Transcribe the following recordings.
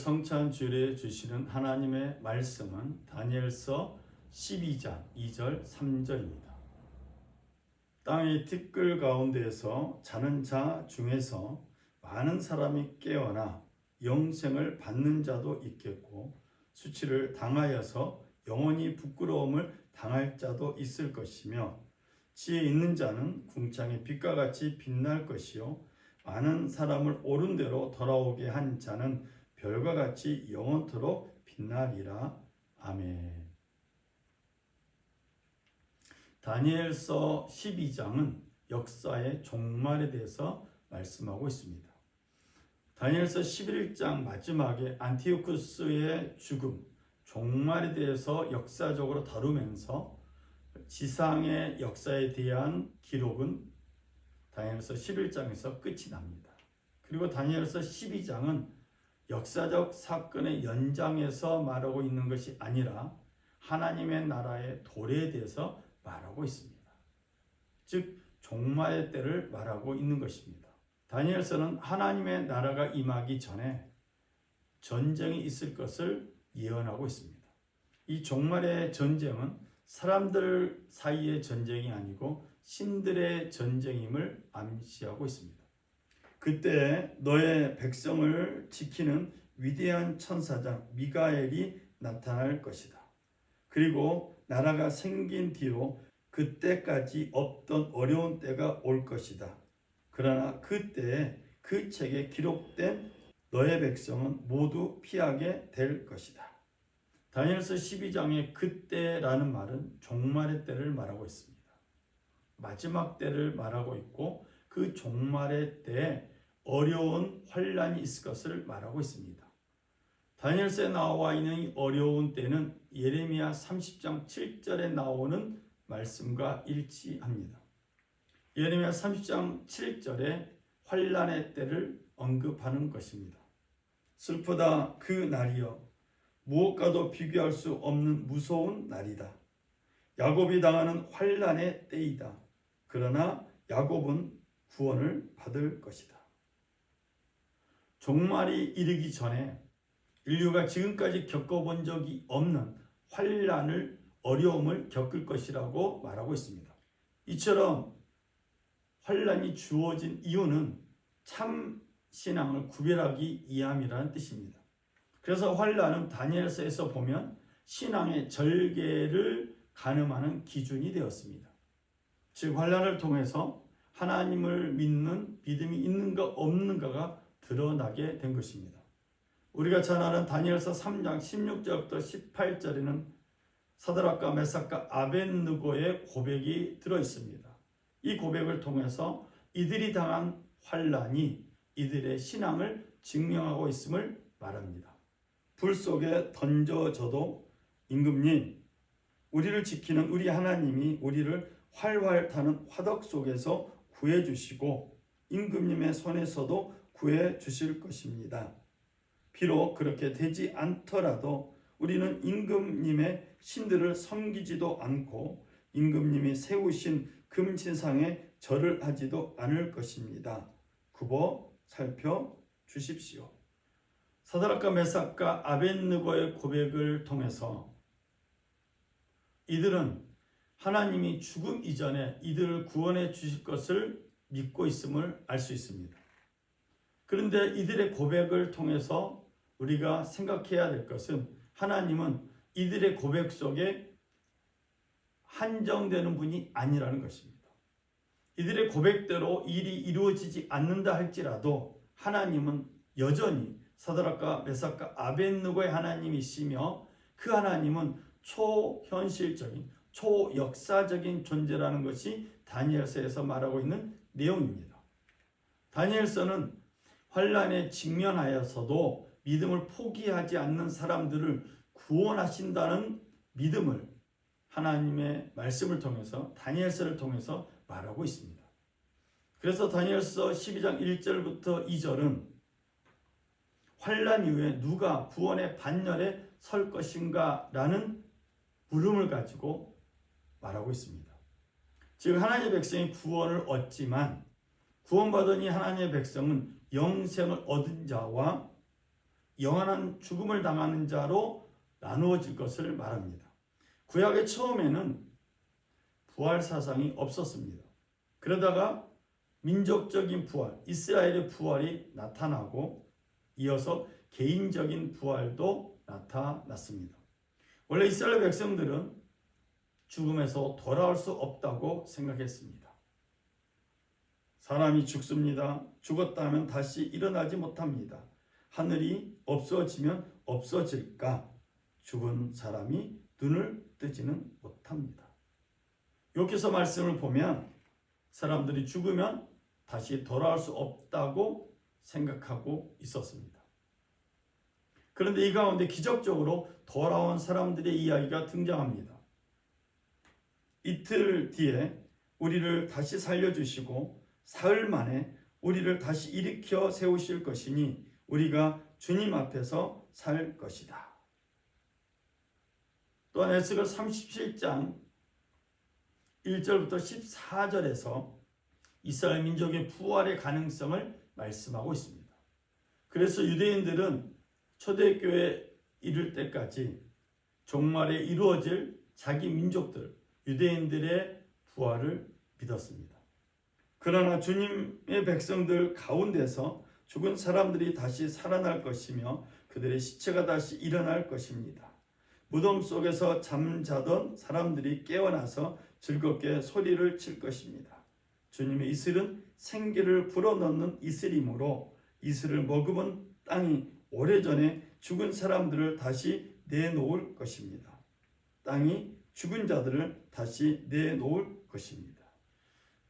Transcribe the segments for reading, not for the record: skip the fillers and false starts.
성찬 주일에 주시는 하나님의 말씀은 다니엘서 12장 2절 3절입니다. 땅의 티끌 가운데에서 자는 자 중에서 많은 사람이 깨어나 영생을 받는 자도 있겠고 수치를 당하여서 영원히 부끄러움을 당할 자도 있을 것이며 지혜 있는 자는 궁창의 빛과 같이 빛날 것이요 많은 사람을 옳은 대로 돌아오게 한 자는 별과 같이 영원토록 빛나리라. 아멘. 다니엘서 12장은 역사의 종말에 대해서 말씀하고 있습니다. 다니엘서 11장 마지막에 안티오쿠스의 죽음, 종말에 대해서 역사적으로 다루면서 지상의 역사에 대한 기록은 다니엘서 11장에서 끝이 납니다. 그리고 다니엘서 12장은 역사적 사건의 연장에서 말하고 있는 것이 아니라 하나님의 나라의 도래에 대해서 말하고 있습니다. 즉 종말의 때를 말하고 있는 것입니다. 다니엘서는 하나님의 나라가 임하기 전에 전쟁이 있을 것을 예언하고 있습니다. 이 종말의 전쟁은 사람들 사이의 전쟁이 아니고 신들의 전쟁임을 암시하고 있습니다. 그때 너의 백성을 지키는 위대한 천사장 미가엘이 나타날 것이다. 그리고 나라가 생긴 뒤로 그때까지 없던 어려운 때가 올 것이다. 그러나 그때에 그 책에 기록된 너의 백성은 모두 피하게 될 것이다. 다니엘서 12장의 그때라는 말은 종말의 때를 말하고 있습니다. 마지막 때를 말하고 있고 그 종말의 때에 어려운 환란이 있을 것을 말하고 있습니다. 다니엘서에 나와 있는 이 어려운 때는 예레미야 30장 7절에 나오는 말씀과 일치합니다. 예레미야 30장 7절에 환란의 때를 언급하는 것입니다. 슬프다 그 날이여 무엇과도 비교할 수 없는 무서운 날이다. 야곱이 당하는 환란의 때이다. 그러나 야곱은 구원을 받을 것이다. 종말이 이르기 전에 인류가 지금까지 겪어본 적이 없는 환란을 어려움을 겪을 것이라고 말하고 있습니다. 이처럼 환란이 주어진 이유는 참 신앙을 구별하기 위함이라는 뜻입니다. 그래서 환란은 다니엘서에서 보면 신앙의 절개를 가늠하는 기준이 되었습니다. 즉 환란을 통해서 하나님을 믿는 믿음이 있는가 없는가가 드러나게 된 것입니다. 우리가 잘 아는 다니엘서 3장 16절부터 18절에는 사드락과 메삭과 아벳느고의 고백이 들어 있습니다. 이 고백을 통해서 이들이 당한 환란이 이들의 신앙을 증명하고 있음을 말합니다. 불 속에 던져져도 임금님, 우리를 지키는 우리 하나님이 우리를 활활 타는 화덕 속에서 구해주시고 임금님의 손에서도 구해주실 것입니다. 비록 그렇게 되지 않더라도 우리는 임금님의 신들을 섬기지도 않고 임금님이 세우신 금신상에 절을 하지도 않을 것입니다. 굽어 살펴주십시오. 사드락과 메삭과 아벳느고의 고백을 통해서 이들은 하나님이 죽음 이전에 이들을 구원해 주실 것을 믿고 있음을 알 수 있습니다. 그런데 이들의 고백을 통해서 우리가 생각해야 될 것은 하나님은 이들의 고백 속에 한정되는 분이 아니라는 것입니다. 이들의 고백대로 일이 이루어지지 않는다 할지라도 하나님은 여전히 사드락과 메삭과 아벳느고의 하나님이시며 그 하나님은 초현실적인 초역사적인 존재라는 것이 다니엘서에서 말하고 있는 내용입니다. 다니엘서는 환란에 직면하여서도 믿음을 포기하지 않는 사람들을 구원하신다는 믿음을 하나님의 말씀을 통해서 다니엘서를 통해서 말하고 있습니다. 그래서 다니엘서 12장 1절부터 2절은 환란 이후에 누가 구원의 반열에 설 것인가 라는 물음을 가지고 말하고 있습니다. 즉 하나님의 백성이 구원을 얻지만 구원받은 이 하나님의 백성은 영생을 얻은 자와 영원한 죽음을 당하는 자로 나누어질 것을 말합니다. 구약의 처음에는 부활 사상이 없었습니다. 그러다가 민족적인 부활, 이스라엘의 부활이 나타나고 이어서 개인적인 부활도 나타났습니다. 원래 이스라엘 백성들은 죽음에서 돌아올 수 없다고 생각했습니다. 사람이 죽습니다. 죽었다 하면 다시 일어나지 못합니다. 하늘이 없어지면 없어질까? 죽은 사람이 눈을 뜨지는 못합니다. 여기서 말씀을 보면 사람들이 죽으면 다시 돌아올 수 없다고 생각하고 있었습니다. 그런데 이 가운데 기적적으로 돌아온 사람들의 이야기가 등장합니다. 이틀 뒤에 우리를 다시 살려주시고 사흘 만에 우리를 다시 일으켜 세우실 것이니 우리가 주님 앞에서 살 것이다. 또한 에스겔 37장 1절부터 14절에서 이스라엘 민족의 부활의 가능성을 말씀하고 있습니다. 그래서 유대인들은 초대교회에 이를 때까지 종말에 이루어질 자기 민족들, 유대인들의 부활을 믿었습니다. 그러나 주님의 백성들 가운데서 죽은 사람들이 다시 살아날 것이며 그들의 시체가 다시 일어날 것입니다. 무덤 속에서 잠자던 사람들이 깨어나서 즐겁게 소리를 칠 것입니다. 주님의 이슬은 생기를 불어넣는 이슬이므로 이슬을 머금은 땅이 오래전에 죽은 사람들을 다시 내놓을 것입니다. 땅이 죽은 자들을 다시 내놓을 것입니다.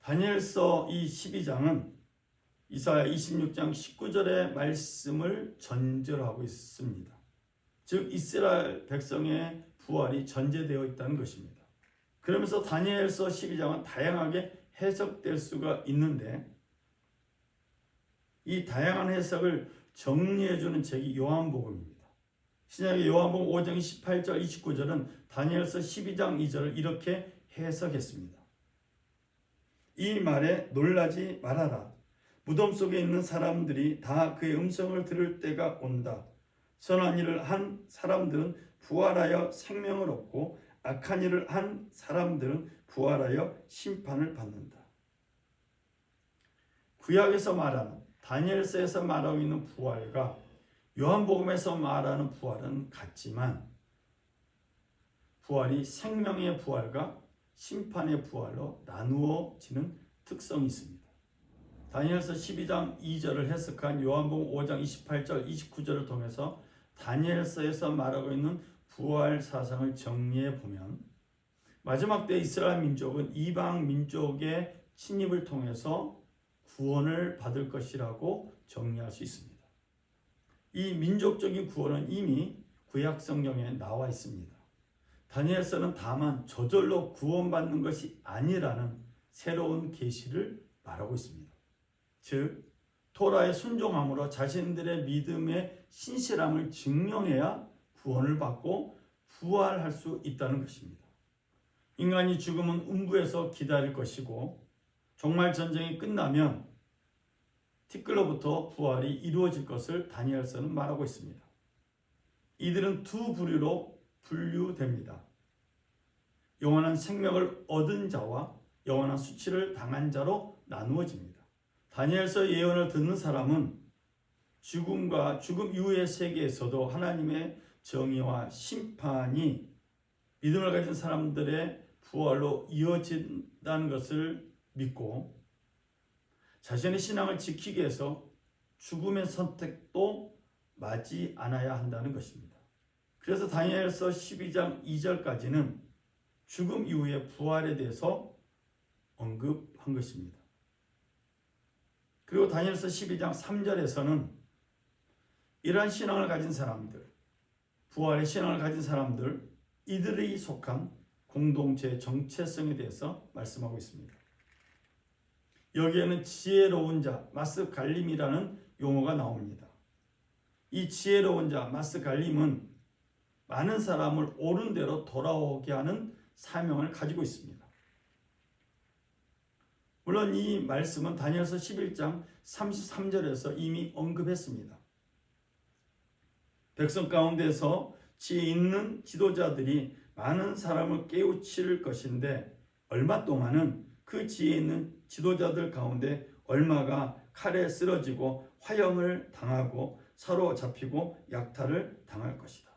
다니엘서 이 12장은 이사야 26장 19절의 말씀을 전제하고 있습니다. 즉 이스라엘 백성의 부활이 전제되어 있다는 것입니다. 그러면서 다니엘서 12장은 다양하게 해석될 수가 있는데 이 다양한 해석을 정리해주는 책이 요한복음입니다. 신약의 요한복음 5장 18절 29절은 다니엘서 12장 2절을 이렇게 해석했습니다. 이 말에 놀라지 말아라. 무덤 속에 있는 사람들이 다 그의 음성을 들을 때가 온다. 선한 일을 한 사람들은 부활하여 생명을 얻고 악한 일을 한 사람들은 부활하여 심판을 받는다. 구약에서 말하는 다니엘서에서 말하고 있는 부활과 요한복음에서 말하는 부활은 같지만 부활이 생명의 부활과 심판의 부활로 나누어지는 특성이 있습니다. 다니엘서 12장 2절을 해석한 요한복음 5장 28절 29절을 통해서 다니엘서에서 말하고 있는 부활 사상을 정리해 보면 마지막 때 이스라엘 민족은 이방 민족의 침입을 통해서 구원을 받을 것이라고 정리할 수 있습니다. 이 민족적인 구원은 이미 구약 성경에 나와 있습니다. 다니엘서는 다만 저절로 구원받는 것이 아니라는 새로운 계시를 말하고 있습니다. 즉 토라에 순종함으로 자신들의 믿음의 신실함을 증명해야 구원을 받고 부활할 수 있다는 것입니다. 인간이 죽으면 음부에서 기다릴 것이고 종말 전쟁이 끝나면 티끌로부터 부활이 이루어질 것을 다니엘서는 말하고 있습니다. 이들은 두 부류로 분류됩니다. 영원한 생명을 얻은 자와 영원한 수치를 당한 자로 나누어집니다. 다니엘서 예언을 듣는 사람은 죽음과 죽음 이후의 세계에서도 하나님의 정의와 심판이 믿음을 가진 사람들의 부활로 이어진다는 것을 믿고 자신의 신앙을 지키기 위해서 죽음의 선택도 맞지 않아야 한다는 것입니다. 그래서 다니엘서 12장 2절까지는 죽음 이후의 부활에 대해서 언급한 것입니다. 그리고 다니엘서 12장 3절에서는 이러한 신앙을 가진 사람들, 부활의 신앙을 가진 사람들, 이들이 속한 공동체의 정체성에 대해서 말씀하고 있습니다. 여기에는 지혜로운 자, 마스갈림이라는 용어가 나옵니다. 이 지혜로운 자, 마스갈림은 많은 사람을 옳은 대로 돌아오게 하는 사명을 가지고 있습니다. 물론 이 말씀은 다니엘서 11장 33절에서 이미 언급했습니다. 백성 가운데서 지혜 있는 지도자들이 많은 사람을 깨우칠 것인데 얼마 동안은 그 지혜 있는 지도자들 가운데 얼마가 칼에 쓰러지고 화형을 당하고 사로잡히고 약탈을 당할 것이다.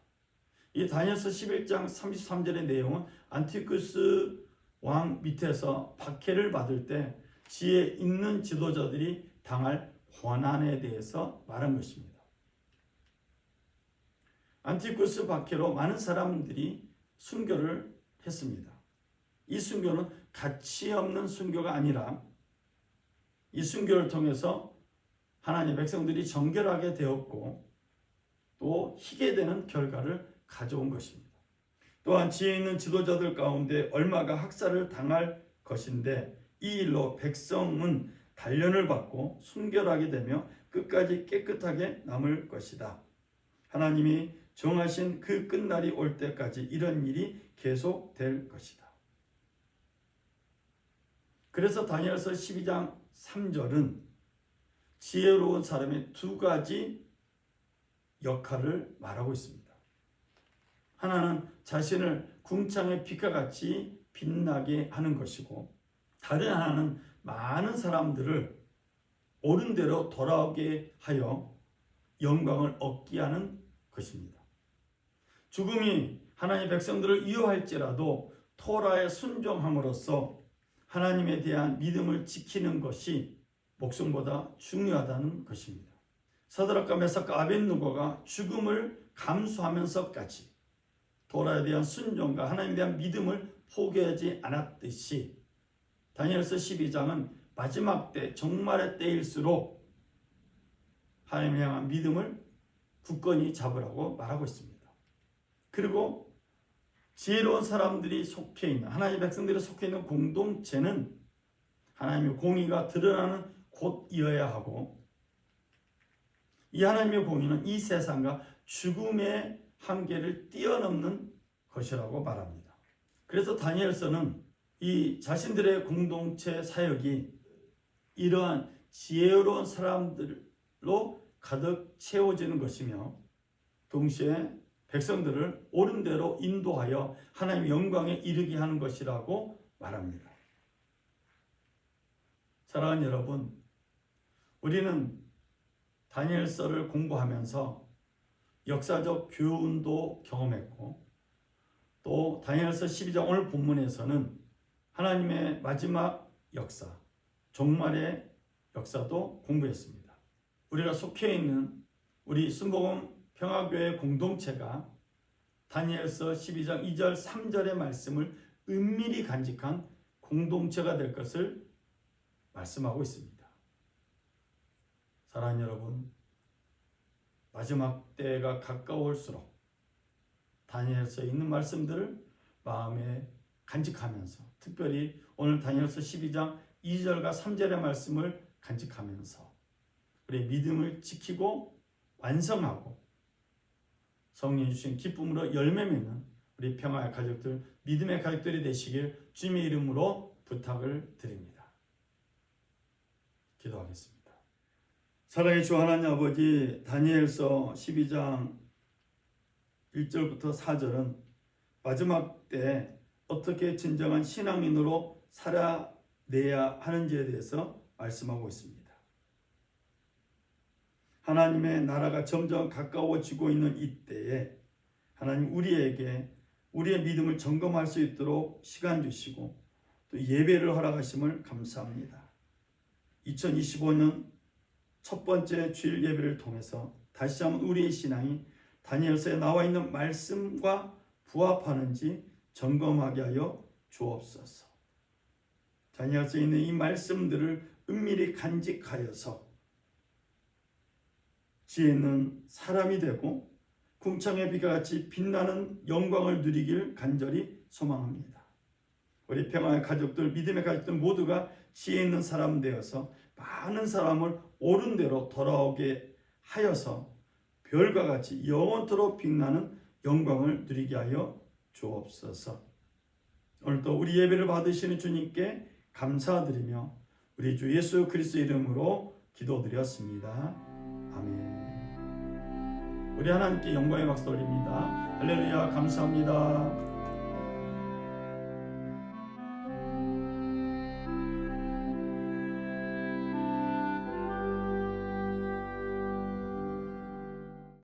이 다니엘서 11장 33절의 내용은 안티쿠스 왕 밑에서 박해를 받을 때 지혜 있는 지도자들이 당할 고난에 대해서 말한 것입니다. 안티쿠스 박해로 많은 사람들이 순교를 했습니다. 이 순교는 가치 없는 순교가 아니라 이 순교를 통해서 하나님의 백성들이 정결하게 되었고 또 희게 되는 결과를 가져온 것입니다. 또한 지혜 있는 지도자들 가운데 얼마가 학살을 당할 것인데 이 일로 백성은 단련을 받고 순결하게 되며 끝까지 깨끗하게 남을 것이다. 하나님이 정하신 그 끝날이 올 때까지 이런 일이 계속될 것이다. 그래서 다니엘서 12장 3절은 지혜로운 사람의 두 가지 역할을 말하고 있습니다. 하나는 자신을 궁창의 빛과 같이 빛나게 하는 것이고 다른 하나는 많은 사람들을 옳은 대로 돌아오게 하여 영광을 얻게 하는 것입니다. 죽음이 하나님의 백성들을 이어할지라도 토라에 순종함으로써 하나님에 대한 믿음을 지키는 것이 목숨보다 중요하다는 것입니다. 사드락과 메삭과 아벳느고가 죽음을 감수하면서까지 토라에 대한 순종과 하나님에 대한 믿음을 포기하지 않았듯이 다니엘서 12장은 마지막 때 종말의 때일수록 하나님을 향한 믿음을 굳건히 잡으라고 말하고 있습니다. 그리고 지혜로운 사람들이 속해 있는 하나님의 백성들이 속해 있는 공동체는 하나님의 공의가 드러나는 곳이어야 하고 이 하나님의 공의는 이 세상과 죽음의 한계를 뛰어넘는 것이라고 말합니다. 그래서 다니엘서는 이 자신들의 공동체 사역이 이러한 지혜로운 사람들로 가득 채워지는 것이며 동시에 백성들을 옳은 대로 인도하여 하나님의 영광에 이르게 하는 것이라고 말합니다. 사랑하는 여러분, 우리는 다니엘서를 공부하면서 역사적 교훈도 경험했고 또 다니엘서 12장 오늘 본문에서는 하나님의 마지막 역사, 종말의 역사도 공부했습니다. 우리가 속해 있는 우리 순복음 평화교회 공동체가 다니엘서 12장 2절 3절의 말씀을 은밀히 간직한 공동체가 될 것을 말씀하고 있습니다. 사랑하는 여러분, 마지막 때가 가까울수록 다니엘서에 있는 말씀들을 마음에 간직하면서 특별히 오늘 다니엘서 12장 2절과 3절의 말씀을 간직하면서 우리의 믿음을 지키고 완성하고 성령이 주신 기쁨으로 열매 맺는 우리 평화의 가족들, 믿음의 가족들이 되시길 주님의 이름으로 부탁을 드립니다. 기도하겠습니다. 사랑의 주 하나님 아버지, 다니엘서 12장 1절부터 4절은 마지막 때 어떻게 진정한 신앙인으로 살아내야 하는지에 대해서 말씀하고 있습니다. 하나님의 나라가 점점 가까워지고 있는 이때에 하나님 우리에게 우리의 믿음을 점검할 수 있도록 시간 주시고 또 예배를 허락하심을 감사합니다. 2025년 첫 번째 주일 예배를 통해서 다시 한번 우리의 신앙이 다니엘서에 나와 있는 말씀과 부합하는지 점검하게 하여 주옵소서. 다니엘서에 있는 이 말씀들을 은밀히 간직하여서 지혜 있는 사람이 되고 궁창의 빛과 같이 빛나는 영광을 누리길 간절히 소망합니다. 우리 평화의 가족들, 믿음의 가족들 모두가 지혜 있는 사람 되어서 많은 사람을 옳은 대로 돌아오게 하여서 별과 같이 영원토록 빛나는 영광을 누리게 하여 주옵소서. 오늘도 우리 예배를 받으시는 주님께 감사드리며 우리 주 예수 그리스도 이름으로 기도드렸습니다. 아멘. 우리 하나님께 영광의 박수 올립니다. 할렐루야, 감사합니다.